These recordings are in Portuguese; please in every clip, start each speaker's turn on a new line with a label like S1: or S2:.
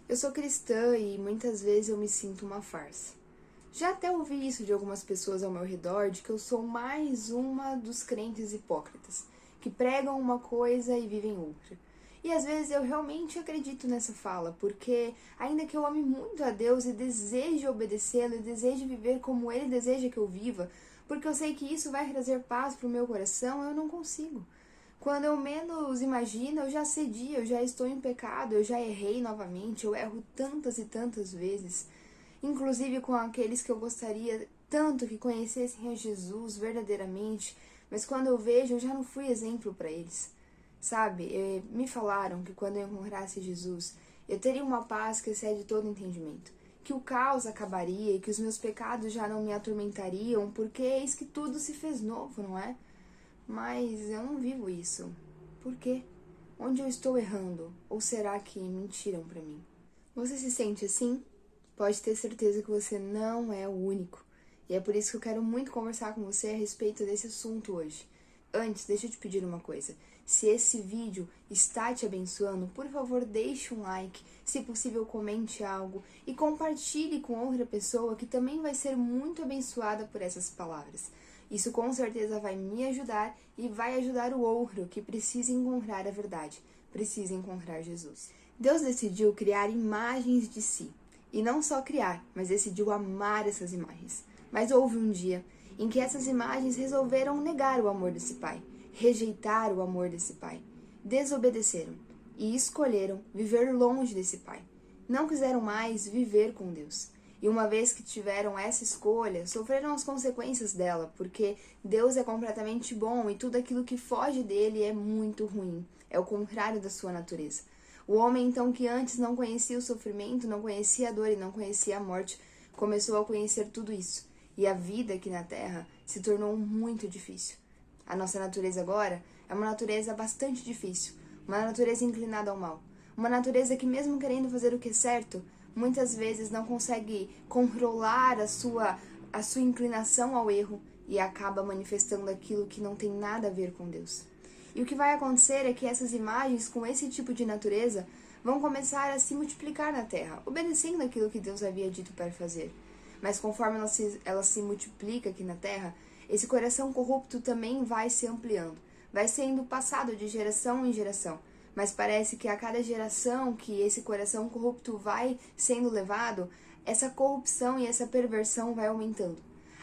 S1: Eu sou cristã e muitas vezes eu me sinto uma farsa. Já até ouvi isso de algumas pessoas ao meu redor, de que eu sou mais uma dos crentes hipócritas, que pregam uma coisa e vivem outra. E às vezes eu realmente acredito nessa fala, porque ainda que eu ame muito a Deus e deseje obedecê-lo e deseje viver como Ele deseja que eu viva, porque eu sei que isso vai trazer paz para o meu coração, eu não consigo. Quando eu menos imagino, eu já cedi, eu já estou em pecado, eu já errei novamente, eu erro tantas e tantas vezes, inclusive com aqueles que eu gostaria tanto que conhecessem a Jesus verdadeiramente, mas quando eu vejo, eu já não fui exemplo para eles. Sabe, me falaram que quando eu encontrasse Jesus, eu teria uma paz que excede todo entendimento, que o caos acabaria e que os meus pecados já não me atormentariam, porque eis que tudo se fez novo, não é? Mas eu não vivo isso. Por quê? Onde eu estou errando? Ou será que mentiram para mim? Você se sente assim? Pode ter certeza que você não é o único. E é por isso que eu quero muito conversar com você a respeito desse assunto hoje. Antes, deixa eu te pedir uma coisa. Se esse vídeo está te abençoando, por favor, deixe um like, se possível, comente algo e compartilhe com outra pessoa que também vai ser muito abençoada por essas palavras. Isso com certeza vai me ajudar e vai ajudar o outro que precisa encontrar a verdade, precisa encontrar Jesus. Deus decidiu criar imagens de si. E não só criar, mas decidiu amar essas imagens. Mas houve um dia em que essas imagens resolveram negar o amor desse Pai, rejeitar o amor desse Pai, desobedeceram e escolheram viver longe desse Pai. Não quiseram mais viver com Deus. E uma vez que tiveram essa escolha, sofreram as consequências dela, porque Deus é completamente bom e tudo aquilo que foge dele é muito ruim. É o contrário da sua natureza. O homem, então, que antes não conhecia o sofrimento, não conhecia a dor e não conhecia a morte, começou a conhecer tudo isso. E a vida aqui na Terra se tornou muito difícil. A nossa natureza agora é uma natureza bastante difícil, uma natureza inclinada ao mal. Uma natureza que, mesmo querendo fazer o que é certo, muitas vezes não consegue controlar a sua inclinação ao erro e acaba manifestando aquilo que não tem nada a ver com Deus. E o que vai acontecer é que essas imagens com esse tipo de natureza vão começar a se multiplicar na Terra, obedecendo aquilo que Deus havia dito para fazer. Mas conforme ela se multiplica aqui na Terra, esse coração corrupto também vai se ampliando, vai sendo passado de geração em geração. Mas parece que a cada geração que esse coração corrupto vai sendo levado, essa corrupção e essa perversão vai aumentando.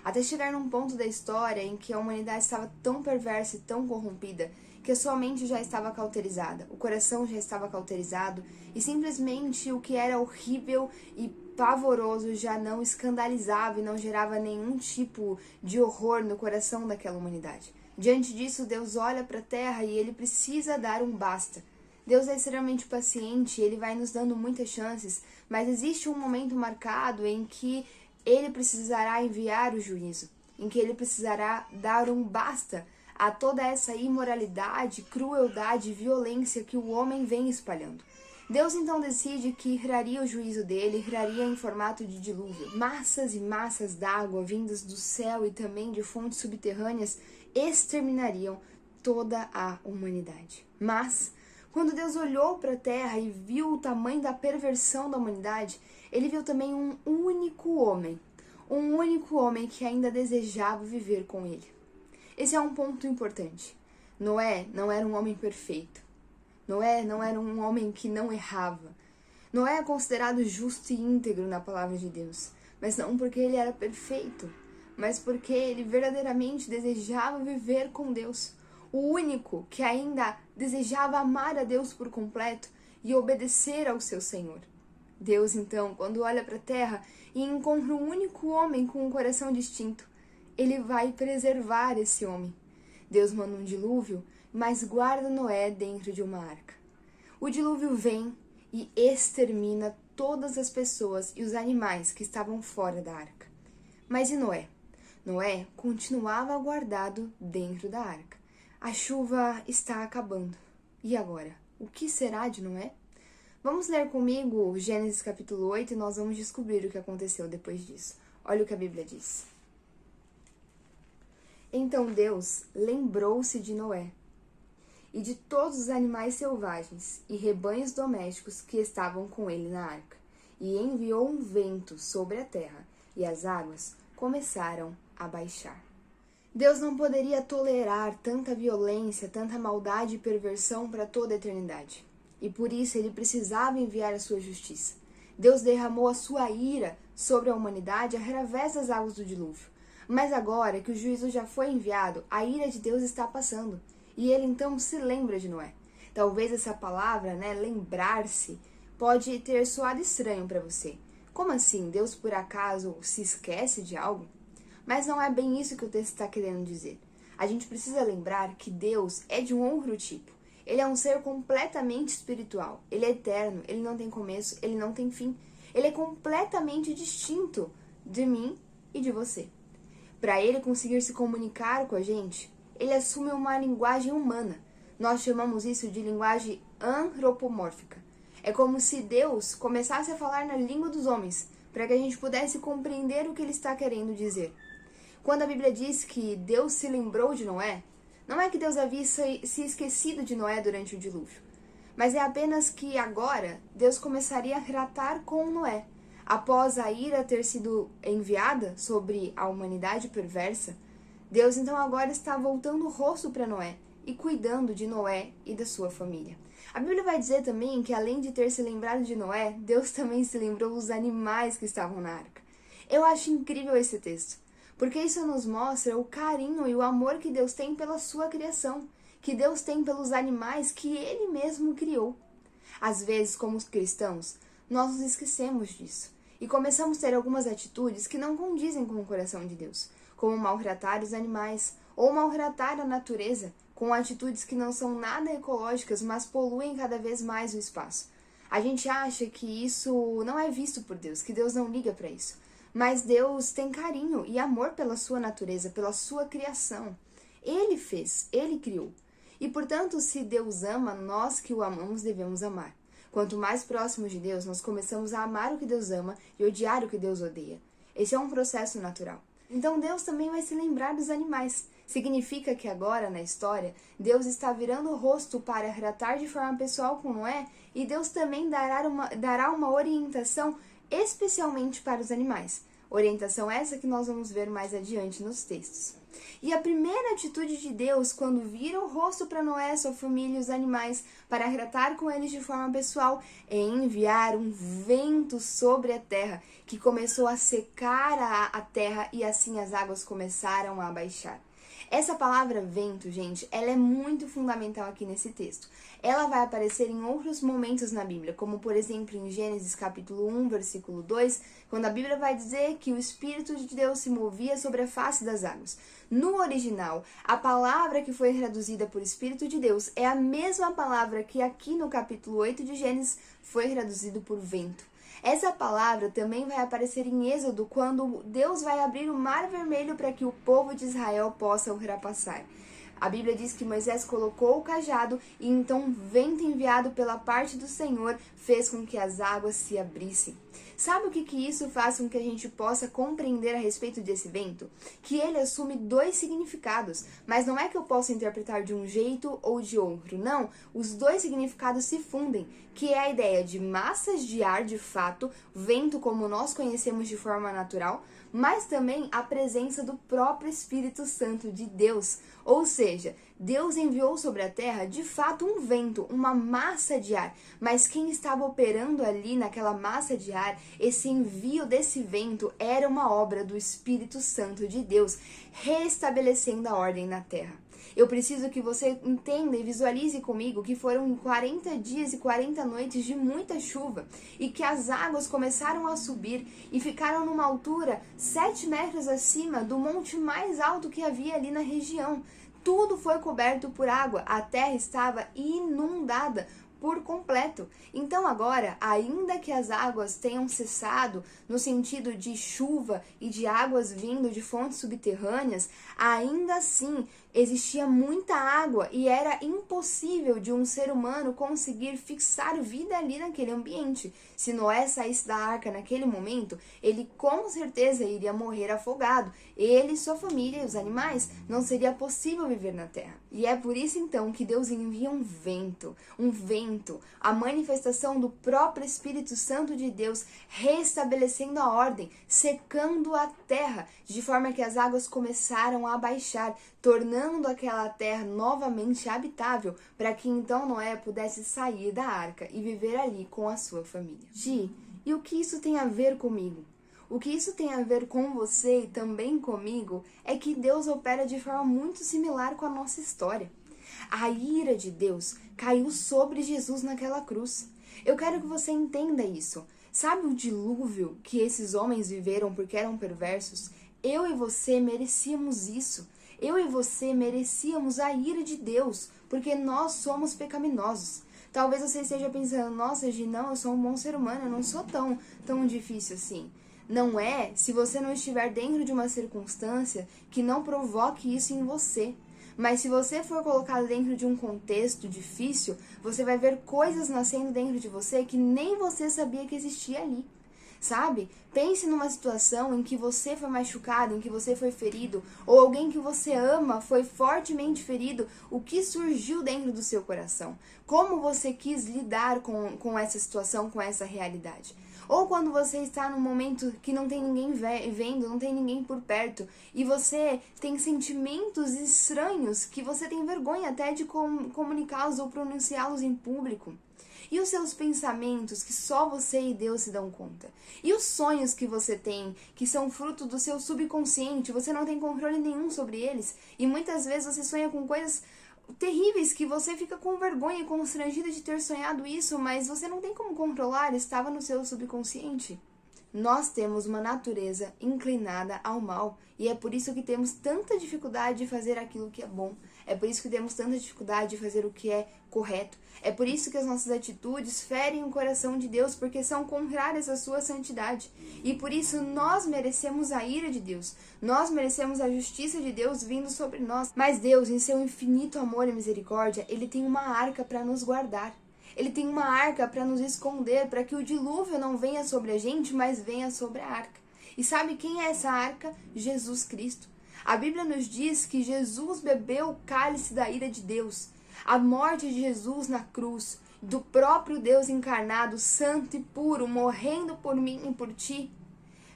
S1: Até chegar num ponto da história em que a humanidade estava tão perversa e tão corrompida que a sua mente já estava cauterizada, o coração já estava cauterizado e simplesmente o que era horrível e pavoroso já não escandalizava e não gerava nenhum tipo de horror no coração daquela humanidade. Diante disso, Deus olha para a terra e ele precisa dar um basta. Deus é extremamente paciente, ele vai nos dando muitas chances, mas existe um momento marcado em que ele precisará enviar o juízo, em que ele precisará dar um basta a toda essa imoralidade, crueldade e violência que o homem vem espalhando. Deus então decide que iraria o juízo dele, iraria em formato de dilúvio. Massas e massas d'água vindas do céu e também de fontes subterrâneas exterminariam toda a humanidade. Mas, quando Deus olhou para a terra e viu o tamanho da perversão da humanidade, ele viu também um único homem que ainda desejava viver com ele. Esse é um ponto importante. Noé não era um homem perfeito. Noé não era um homem que não errava. Noé é considerado justo e íntegro na palavra de Deus, mas não porque ele era perfeito, mas porque ele verdadeiramente desejava viver com Deus. O único que ainda desejava amar a Deus por completo e obedecer ao seu Senhor. Deus, então, quando olha para a terra e encontra um único homem com um coração distinto, ele vai preservar esse homem. Deus manda um dilúvio, mas guarda Noé dentro de uma arca. O dilúvio vem e extermina todas as pessoas e os animais que estavam fora da arca. Mas e Noé? Noé continuava guardado dentro da arca. A chuva está acabando. E agora? O que será de Noé? Vamos ler comigo Gênesis capítulo 8 e nós vamos descobrir o que aconteceu depois disso. Olha o que a Bíblia diz. Então Deus lembrou-se de Noé e de todos os animais selvagens e rebanhos domésticos que estavam com ele na arca, e enviou um vento sobre a terra, e as águas começaram a baixar. Deus não poderia tolerar tanta violência, tanta maldade e perversão para toda a eternidade. E por isso ele precisava enviar a sua justiça. Deus derramou a sua ira sobre a humanidade através das águas do dilúvio. Mas agora que o juízo já foi enviado, a ira de Deus está passando. E ele então se lembra de Noé. Talvez essa palavra, lembrar-se, pode ter soado estranho para você. Como assim? Deus por acaso se esquece de algo? Mas não é bem isso que o texto está querendo dizer. A gente precisa lembrar que Deus é de um outro tipo. Ele é um ser completamente espiritual. Ele é eterno, ele não tem começo, ele não tem fim. Ele é completamente distinto de mim e de você. Para ele conseguir se comunicar com a gente, ele assume uma linguagem humana. Nós chamamos isso de linguagem antropomórfica. É como se Deus começasse a falar na língua dos homens, para que a gente pudesse compreender o que ele está querendo dizer. Quando a Bíblia diz que Deus se lembrou de Noé, não é que Deus havia se esquecido de Noé durante o dilúvio, mas é apenas que agora Deus começaria a tratar com Noé. Após a ira ter sido enviada sobre a humanidade perversa, Deus então agora está voltando o rosto para Noé e cuidando de Noé e da sua família. A Bíblia vai dizer também que além de ter se lembrado de Noé, Deus também se lembrou dos animais que estavam na arca. Eu acho incrível esse texto. Porque isso nos mostra o carinho e o amor que Deus tem pela sua criação, que Deus tem pelos animais que Ele mesmo criou. Às vezes, como cristãos, nós nos esquecemos disso e começamos a ter algumas atitudes que não condizem com o coração de Deus, como maltratar os animais ou maltratar a natureza, com atitudes que não são nada ecológicas, mas poluem cada vez mais o espaço. A gente acha que isso não é visto por Deus, que Deus não liga para isso. Mas Deus tem carinho e amor pela sua natureza, pela sua criação. Ele fez, Ele criou. E, portanto, se Deus ama, nós que o amamos devemos amar. Quanto mais próximos de Deus, nós começamos a amar o que Deus ama e odiar o que Deus odeia. Esse é um processo natural. Então Deus também vai se lembrar dos animais. Significa que agora, na história, Deus está virando o rosto para tratar de forma pessoal com Noé e Deus também dará uma orientação especialmente para os animais. Orientação essa que nós vamos ver mais adiante nos textos. E a primeira atitude de Deus, quando vira o rosto para Noé, sua família e os animais, para tratar com eles de forma pessoal, é enviar um vento sobre a terra, que começou a secar a terra e assim as águas começaram a baixar. Essa palavra vento, gente, ela é muito fundamental aqui nesse texto. Ela vai aparecer em outros momentos na Bíblia, como por exemplo em Gênesis capítulo 1, versículo 2, quando a Bíblia vai dizer que o Espírito de Deus se movia sobre a face das águas. No original, a palavra que foi traduzida por Espírito de Deus é a mesma palavra que aqui no capítulo 8 de Gênesis foi traduzido por vento. Essa palavra também vai aparecer em Êxodo, quando Deus vai abrir o Mar Vermelho para que o povo de Israel possa ultrapassar. A Bíblia diz que Moisés colocou o cajado e então um vento enviado pela parte do Senhor fez com que as águas se abrissem. Sabe o que isso faz com que a gente possa compreender a respeito desse vento? Que ele assume dois significados, mas não é que eu possa interpretar de um jeito ou de outro, não. Os dois significados se fundem, que é a ideia de massas de ar de fato, vento como nós conhecemos de forma natural, mas também a presença do próprio Espírito Santo de Deus. Ou seja, Deus enviou sobre a terra de fato um vento, uma massa de ar, mas quem estava operando ali naquela massa de ar, esse envio desse vento era uma obra do Espírito Santo de Deus, restabelecendo a ordem na terra. Eu preciso que você entenda e visualize comigo que foram 40 dias e 40 noites de muita chuva e que as águas começaram a subir e ficaram numa altura 7 metros acima do monte mais alto que havia ali na região. Tudo foi coberto por água, a terra estava inundada por completo. Então agora, ainda que as águas tenham cessado no sentido de chuva e de águas vindo de fontes subterrâneas, ainda assim Existia muita água e era impossível de um ser humano conseguir fixar vida ali naquele ambiente. Se Noé saísse da arca naquele momento, ele com certeza iria morrer afogado. Ele, sua família e os animais. Não seria possível viver na terra. E é por isso então que Deus envia um vento, a manifestação do próprio Espírito Santo de Deus, restabelecendo a ordem, secando a terra, de forma que as águas começaram a baixar, tornando aquela terra novamente habitável, para que então Noé pudesse sair da arca e viver ali com a sua família. Gi, e o que isso tem a ver comigo? O que isso tem a ver com você e também comigo é que Deus opera de forma muito similar com a nossa história. A ira de Deus caiu sobre Jesus naquela cruz. Eu quero que você entenda isso. Sabe o dilúvio que esses homens viveram porque eram perversos? Eu e você merecíamos isso. Eu e você merecíamos a ira de Deus, porque nós somos pecaminosos. Talvez você esteja pensando, nossa, Gi, não, eu sou um bom ser humano, eu não sou tão difícil assim. Não é se você não estiver dentro de uma circunstância que não provoque isso em você. Mas se você for colocado dentro de um contexto difícil, você vai ver coisas nascendo dentro de você que nem você sabia que existia ali. Sabe? Pense numa situação em que você foi machucado, em que você foi ferido, ou alguém que você ama foi fortemente ferido. O que surgiu dentro do seu coração? Como você quis lidar com essa situação, com essa realidade? Ou quando você está num momento que não tem ninguém vendo, não tem ninguém por perto, e você tem sentimentos estranhos que você tem vergonha até de comunicá-los ou pronunciá-los em público. E os seus pensamentos que só você e Deus se dão conta? E os sonhos que você tem, que são fruto do seu subconsciente, você não tem controle nenhum sobre eles, e muitas vezes você sonha com coisas terríveis que você fica com vergonha e constrangida de ter sonhado isso, mas você não tem como controlar, estava no seu subconsciente. Nós temos uma natureza inclinada ao mal, e é por isso que temos tanta dificuldade de fazer aquilo que é bom. É por isso que temos tanta dificuldade de fazer o que é correto. É por isso que as nossas atitudes ferem o coração de Deus, porque são contrárias à sua santidade. E por isso nós merecemos a ira de Deus. Nós merecemos a justiça de Deus vindo sobre nós. Mas Deus, em seu infinito amor e misericórdia, Ele tem uma arca para nos guardar. Ele tem uma arca para nos esconder, para que o dilúvio não venha sobre a gente, mas venha sobre a arca. E sabe quem é essa arca? Jesus Cristo. A Bíblia nos diz que Jesus bebeu o cálice da ira de Deus. A morte de Jesus na cruz, do próprio Deus encarnado, santo e puro, morrendo por mim e por ti,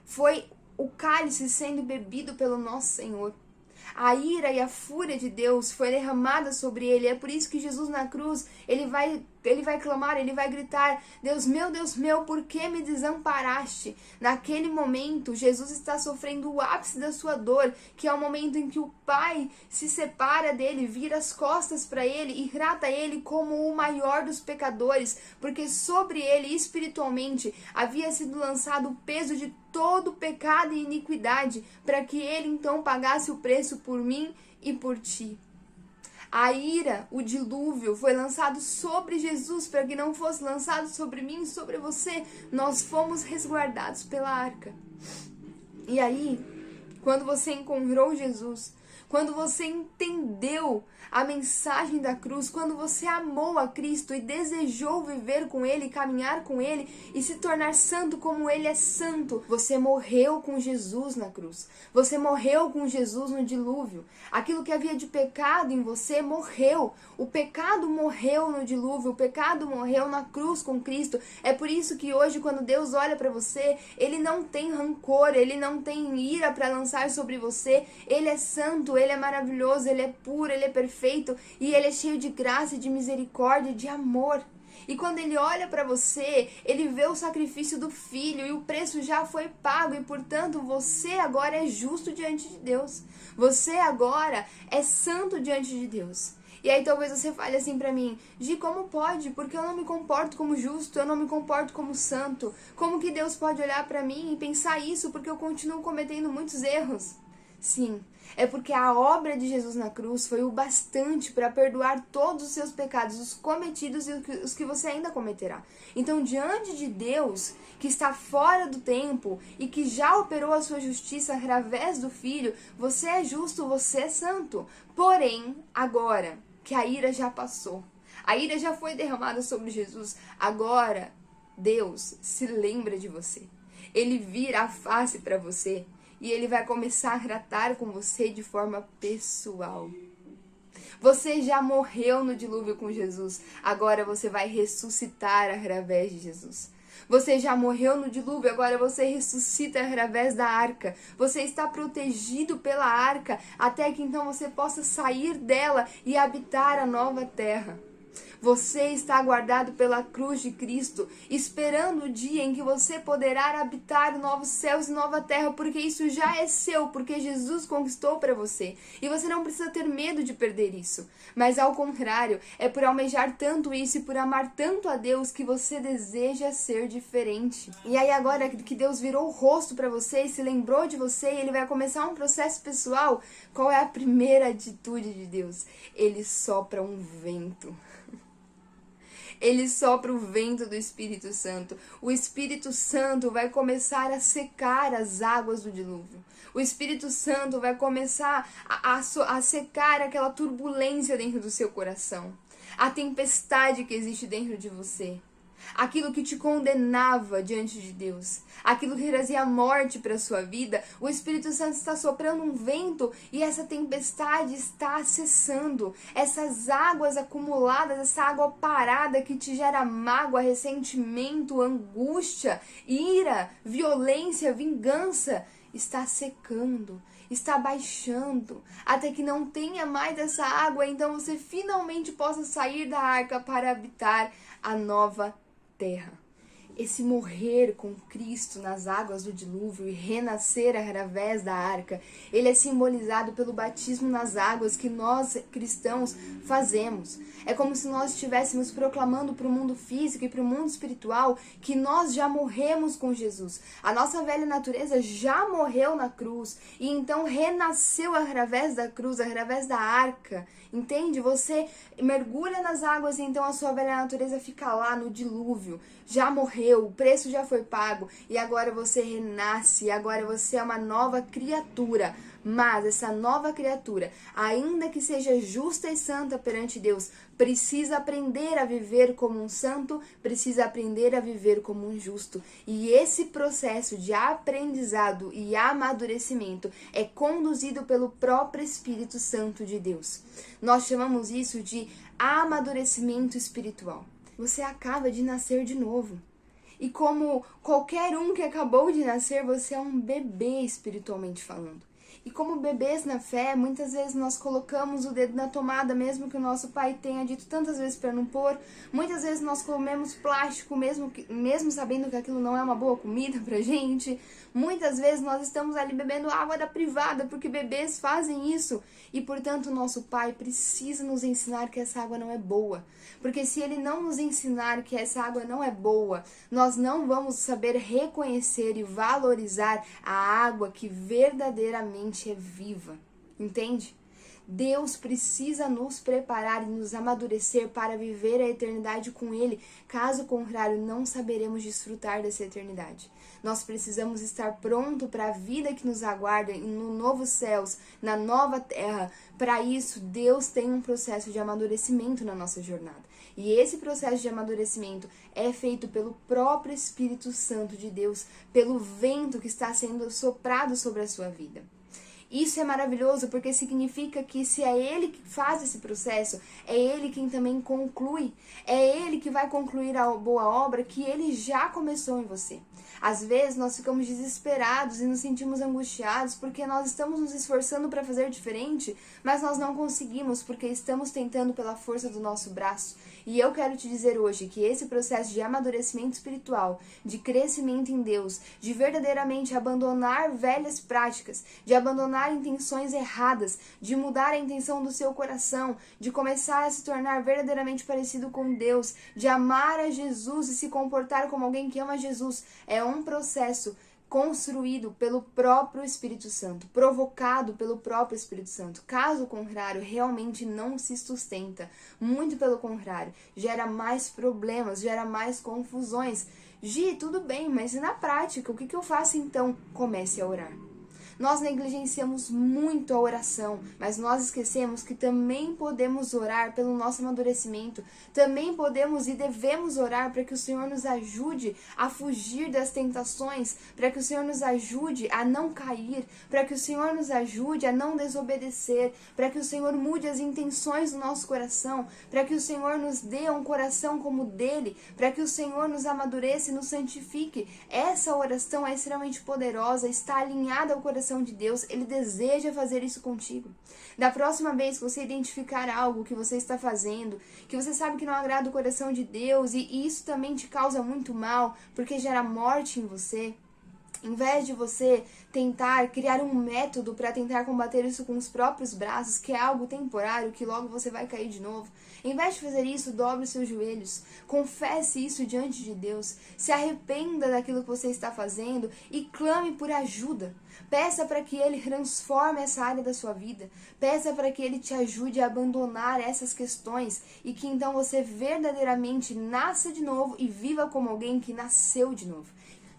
S1: foi o cálice sendo bebido pelo nosso Senhor. A ira e a fúria de Deus foi derramada sobre ele. É por isso que Jesus na cruz, ele vai clamar, ele vai gritar, Deus meu, por que me desamparaste? Naquele momento, Jesus está sofrendo o ápice da sua dor, que é o momento em que o Pai se separa dele, vira as costas para ele e trata ele como o maior dos pecadores, porque sobre ele, espiritualmente, havia sido lançado o peso de todo pecado e iniquidade, para que ele então pagasse o preço por mim e por ti. A ira, o dilúvio, foi lançado sobre Jesus para que não fosse lançado sobre mim e sobre você. Nós fomos resguardados pela arca. E aí, quando você encontrou Jesus, quando você entendeu a mensagem da cruz, quando você amou a Cristo e desejou viver com Ele, caminhar com Ele e se tornar santo como Ele é santo, você morreu com Jesus na cruz. Você morreu com Jesus no dilúvio. Aquilo que havia de pecado em você morreu. O pecado morreu no dilúvio, o pecado morreu na cruz com Cristo. É por isso que hoje, quando Deus olha para você, Ele não tem rancor, Ele não tem ira para lançar sobre você. Ele é santo, Ele é maravilhoso, Ele é puro, Ele é perfeito e Ele é cheio de graça, de misericórdia, de amor. E quando Ele olha para você, Ele vê o sacrifício do Filho e o preço já foi pago e, portanto, você agora é justo diante de Deus. Você agora é santo diante de Deus. E aí talvez você fale assim pra mim, Gi, como pode? Porque eu não me comporto como justo, eu não me comporto como santo. Como que Deus pode olhar pra mim e pensar isso porque eu continuo cometendo muitos erros? Sim, é porque a obra de Jesus na cruz foi o bastante para perdoar todos os seus pecados, os cometidos e os que você ainda cometerá. Então, diante de Deus, que está fora do tempo e que já operou a sua justiça através do Filho, você é justo, você é santo. Porém, agora que a ira já passou, a ira já foi derramada sobre Jesus, agora Deus se lembra de você. Ele vira a face para você e ele vai começar a tratar com você de forma pessoal. Você já morreu no dilúvio com Jesus, agora você vai ressuscitar através de Jesus. Você já morreu no dilúvio, agora você ressuscita através da arca. Você está protegido pela arca, até que então você possa sair dela e habitar a nova terra. Você está guardado pela cruz de Cristo, esperando o dia em que você poderá habitar novos céus e nova terra, porque isso já é seu, porque Jesus conquistou para você. E você não precisa ter medo de perder isso. Mas ao contrário, é por almejar tanto isso e por amar tanto a Deus que você deseja ser diferente. E aí agora que Deus virou o rosto para você e se lembrou de você, e ele vai começar um processo pessoal, qual é a primeira atitude de Deus? Ele sopra um vento. Ele sopra o vento do Espírito Santo. O Espírito Santo vai começar a secar as águas do dilúvio. O Espírito Santo vai começar a secar aquela turbulência dentro do seu coração. A tempestade que existe dentro de você. Aquilo que te condenava diante de Deus, aquilo que trazia morte para a sua vida, o Espírito Santo está soprando um vento e essa tempestade está cessando. Essas águas acumuladas, essa água parada que te gera mágoa, ressentimento, angústia, ira, violência, vingança, está secando, está baixando, até que não tenha mais essa água, então você finalmente possa sair da arca para habitar a nova terra. Esse morrer com Cristo nas águas do dilúvio e renascer através da arca, ele é simbolizado pelo batismo nas águas que nós cristãos fazemos. É como se nós estivéssemos proclamando para o mundo físico e para o mundo espiritual que nós já morremos com Jesus. A nossa velha natureza já morreu na cruz e então renasceu através da cruz, através da arca. Entende? Você mergulha nas águas e então a sua velha natureza fica lá no dilúvio. Já morreu, o preço já foi pago e agora você renasce, agora você é uma nova criatura. Mas essa nova criatura, ainda que seja justa e santa perante Deus, precisa aprender a viver como um santo, precisa aprender a viver como um justo. E esse processo de aprendizado e amadurecimento é conduzido pelo próprio Espírito Santo de Deus. Nós chamamos isso de amadurecimento espiritual. Você acaba de nascer de novo. E como qualquer um que acabou de nascer, você é um bebê espiritualmente falando. E como bebês na fé, muitas vezes nós colocamos o dedo na tomada, mesmo que o nosso pai tenha dito tantas vezes para não pôr. Muitas vezes nós comemos plástico, mesmo sabendo que aquilo não é uma boa comida pra gente. Muitas vezes nós estamos ali bebendo água da privada, porque bebês fazem isso. E, portanto, o nosso pai precisa nos ensinar que essa água não é boa. Porque se ele não nos ensinar que essa água não é boa, nós não vamos saber reconhecer e valorizar a água que verdadeiramente é viva. Entende? Deus precisa nos preparar e nos amadurecer para viver a eternidade com Ele. Caso contrário, não saberemos desfrutar dessa eternidade. Nós precisamos estar pronto para a vida que nos aguarda no novo céus, na nova terra. Para isso, Deus tem um processo de amadurecimento na nossa jornada. E esse processo de amadurecimento é feito pelo próprio Espírito Santo de Deus, pelo vento que está sendo soprado sobre a sua vida. Isso é maravilhoso porque significa que se é Ele que faz esse processo, é Ele quem também conclui. É Ele que vai concluir a boa obra que Ele já começou em você. Às vezes nós ficamos desesperados e nos sentimos angustiados porque nós estamos nos esforçando para fazer diferente, mas nós não conseguimos porque estamos tentando pela força do nosso braço. E eu quero te dizer hoje que esse processo de amadurecimento espiritual, de crescimento em Deus, de verdadeiramente abandonar velhas práticas, de abandonar intenções erradas, de mudar a intenção do seu coração, de começar a se tornar verdadeiramente parecido com Deus, de amar a Jesus e se comportar como alguém que ama Jesus, é um processo construído pelo próprio Espírito Santo, provocado pelo próprio Espírito Santo. Caso contrário, realmente não se sustenta. Muito pelo contrário, gera mais problemas, gera mais confusões. Gi, tudo bem, mas e na prática? O que eu faço então? Comece a orar. Nós negligenciamos muito a oração, mas nós esquecemos que também podemos orar pelo nosso amadurecimento, também podemos e devemos orar para que o Senhor nos ajude a fugir das tentações, para que o Senhor nos ajude a não cair, para que o Senhor nos ajude a não desobedecer, para que o Senhor mude as intenções do nosso coração, para que o Senhor nos dê um coração como o dele, para que o Senhor nos amadureça e nos santifique. Essa oração é extremamente poderosa, está alinhada ao coração de Deus, Ele deseja fazer isso contigo. Da próxima vez que você identificar algo que você está fazendo, que você sabe que não agrada o coração de Deus e isso também te causa muito mal, porque gera morte em você, em vez de você tentar criar um método para tentar combater isso com os próprios braços, que é algo temporário, que logo você vai cair de novo, em vez de fazer isso, dobre os seus joelhos, confesse isso diante de Deus, se arrependa daquilo que você está fazendo e clame por ajuda. Peça para que Ele transforme essa área da sua vida, peça para que Ele te ajude a abandonar essas questões e que então você verdadeiramente nasça de novo e viva como alguém que nasceu de novo.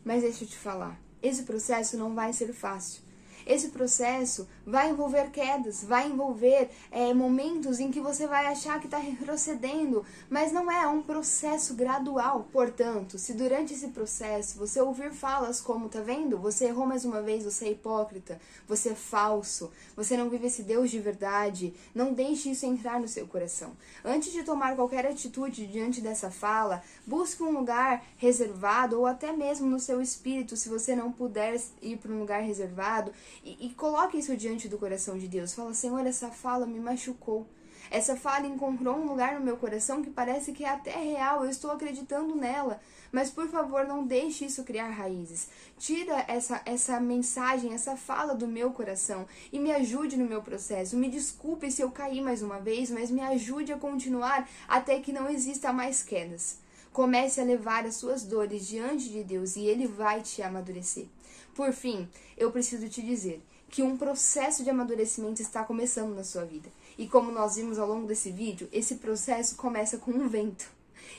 S1: Mas deixa eu te falar, esse processo não vai ser fácil. Esse processo vai envolver quedas, vai envolver momentos em que você vai achar que está retrocedendo, mas não é um processo gradual. Portanto, se durante esse processo você ouvir falas como, tá vendo? Você errou mais uma vez, você é hipócrita, você é falso, você não vive esse Deus de verdade, não deixe isso entrar no seu coração. Antes de tomar qualquer atitude diante dessa fala, busque um lugar reservado ou até mesmo no seu espírito, se você não puder ir para um lugar reservado, e coloque isso diante do coração de Deus. Fala, Senhor, essa fala me machucou. Essa fala encontrou um lugar no meu coração que parece que é até real, eu estou acreditando nela. Mas, por favor, não deixe isso criar raízes. Tira essa mensagem, essa fala do meu coração e me ajude no meu processo. Me desculpe se eu caí mais uma vez, mas me ajude a continuar até que não exista mais quedas. Comece a levar as suas dores diante de Deus e Ele vai te amadurecer. Por fim, eu preciso te dizer que um processo de amadurecimento está começando na sua vida. E como nós vimos ao longo desse vídeo, esse processo começa com um vento.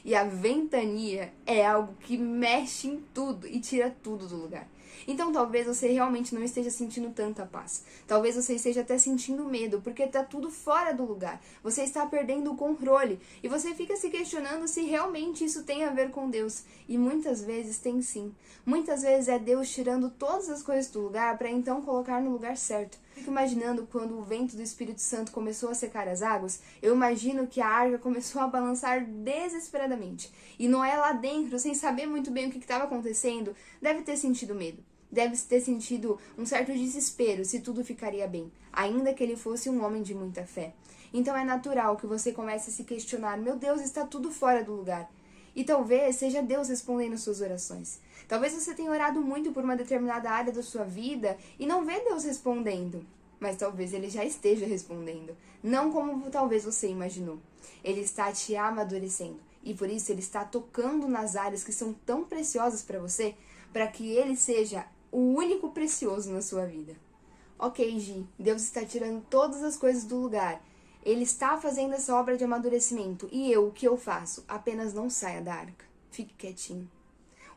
S1: E a ventania é algo que mexe em tudo e tira tudo do lugar. Então talvez você realmente não esteja sentindo tanta paz. Talvez você esteja até sentindo medo, porque está tudo fora do lugar. Você está perdendo o controle. E você fica se questionando se realmente isso tem a ver com Deus. E muitas vezes tem sim. Muitas vezes é Deus tirando todas as coisas do lugar para então colocar no lugar certo. Fico imaginando quando o vento do Espírito Santo começou a secar as águas, eu imagino que a arca começou a balançar desesperadamente. E Noé lá dentro, sem saber muito bem o que estava acontecendo, deve ter sentido medo. Deve ter sentido um certo desespero se tudo ficaria bem, ainda que ele fosse um homem de muita fé. Então é natural que você comece a se questionar, meu Deus, está tudo fora do lugar. E talvez seja Deus respondendo suas orações. Talvez você tenha orado muito por uma determinada área da sua vida e não vê Deus respondendo. Mas talvez Ele já esteja respondendo. Não como talvez você imaginou. Ele está te amadurecendo. E por isso Ele está tocando nas áreas que são tão preciosas para você, para que Ele seja o único precioso na sua vida. Ok, Gi, Deus está tirando todas as coisas do lugar. Ele está fazendo essa obra de amadurecimento. E eu, o que eu faço? Apenas não saia da arca. Fique quietinho.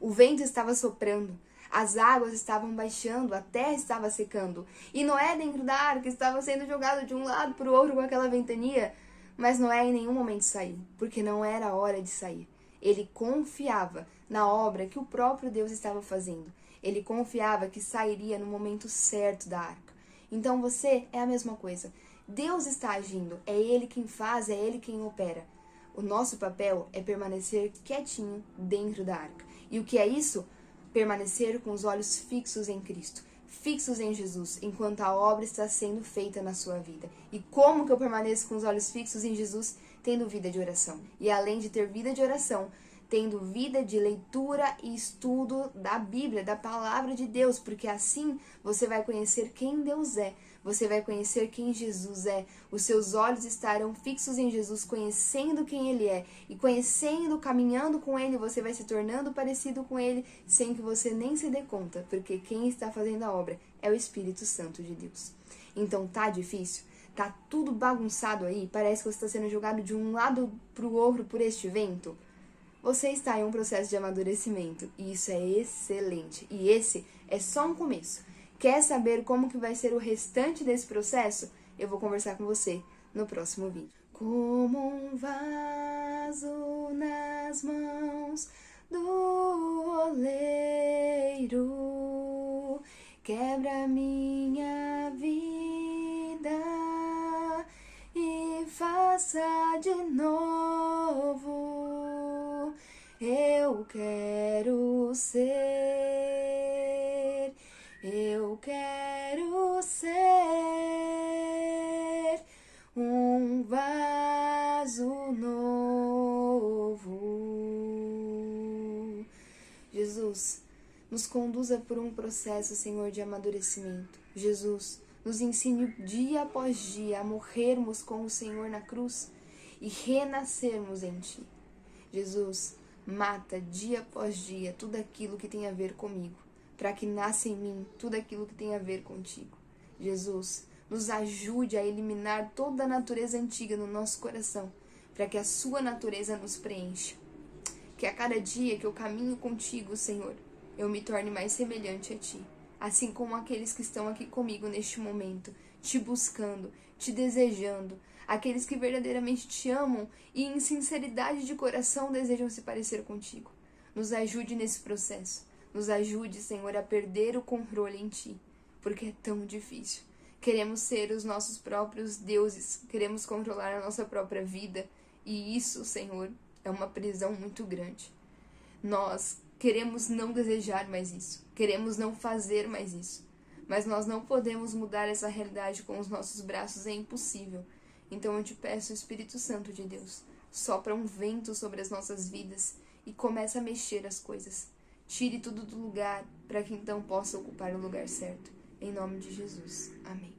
S1: O vento estava soprando. As águas estavam baixando. A terra estava secando. E Noé dentro da arca estava sendo jogado de um lado para o outro com aquela ventania. Mas Noé em nenhum momento saiu. Porque não era a hora de sair. Ele confiava na obra que o próprio Deus estava fazendo. Ele confiava que sairia no momento certo da arca. Então você é a mesma coisa. Deus está agindo, é Ele quem faz, é Ele quem opera. O nosso papel é permanecer quietinho dentro da arca. E o que é isso? Permanecer com os olhos fixos em Cristo, fixos em Jesus, enquanto a obra está sendo feita na sua vida. E como que eu permaneço com os olhos fixos em Jesus? Tendo vida de oração. E além de ter vida de oração, tendo vida de leitura e estudo da Bíblia, da palavra de Deus, porque assim você vai conhecer quem Deus é, você vai conhecer quem Jesus é, os seus olhos estarão fixos em Jesus, conhecendo quem Ele é, e conhecendo, caminhando com Ele, você vai se tornando parecido com Ele, sem que você nem se dê conta, porque quem está fazendo a obra é o Espírito Santo de Deus. Então tá difícil? Tá tudo bagunçado aí? Parece que você está sendo jogado de um lado pro outro por este vento? Você está em um processo de amadurecimento e isso é excelente. E esse é só um começo. Quer saber como que vai ser o restante desse processo? Eu vou conversar com você no próximo vídeo. Como um vaso nas mãos do oleiro, quebra minha vida e faça de novo. Eu quero ser um vaso novo. Jesus, nos conduza por um processo, Senhor, de amadurecimento. Jesus, nos ensine dia após dia a morrermos com o Senhor na cruz e renascermos em Ti. Jesus, mata dia após dia tudo aquilo que tem a ver comigo, para que nasça em mim tudo aquilo que tem a ver contigo. Jesus, nos ajude a eliminar toda a natureza antiga no nosso coração, para que a sua natureza nos preencha. Que a cada dia que eu caminho contigo, Senhor, eu me torne mais semelhante a Ti, assim como aqueles que estão aqui comigo neste momento, Te buscando, Te desejando, aqueles que verdadeiramente Te amam e em sinceridade de coração desejam se parecer contigo. Nos ajude nesse processo. Nos ajude, Senhor, a perder o controle em Ti, porque é tão difícil. Queremos ser os nossos próprios deuses, queremos controlar a nossa própria vida, e isso, Senhor, é uma prisão muito grande. Nós queremos não desejar mais isso, queremos não fazer mais isso, mas nós não podemos mudar essa realidade com os nossos braços, é impossível. Então eu te peço, Espírito Santo de Deus, sopra um vento sobre as nossas vidas e começa a mexer as coisas. Tire tudo do lugar para que então possa ocupar o lugar certo. Em nome de Jesus. Amém.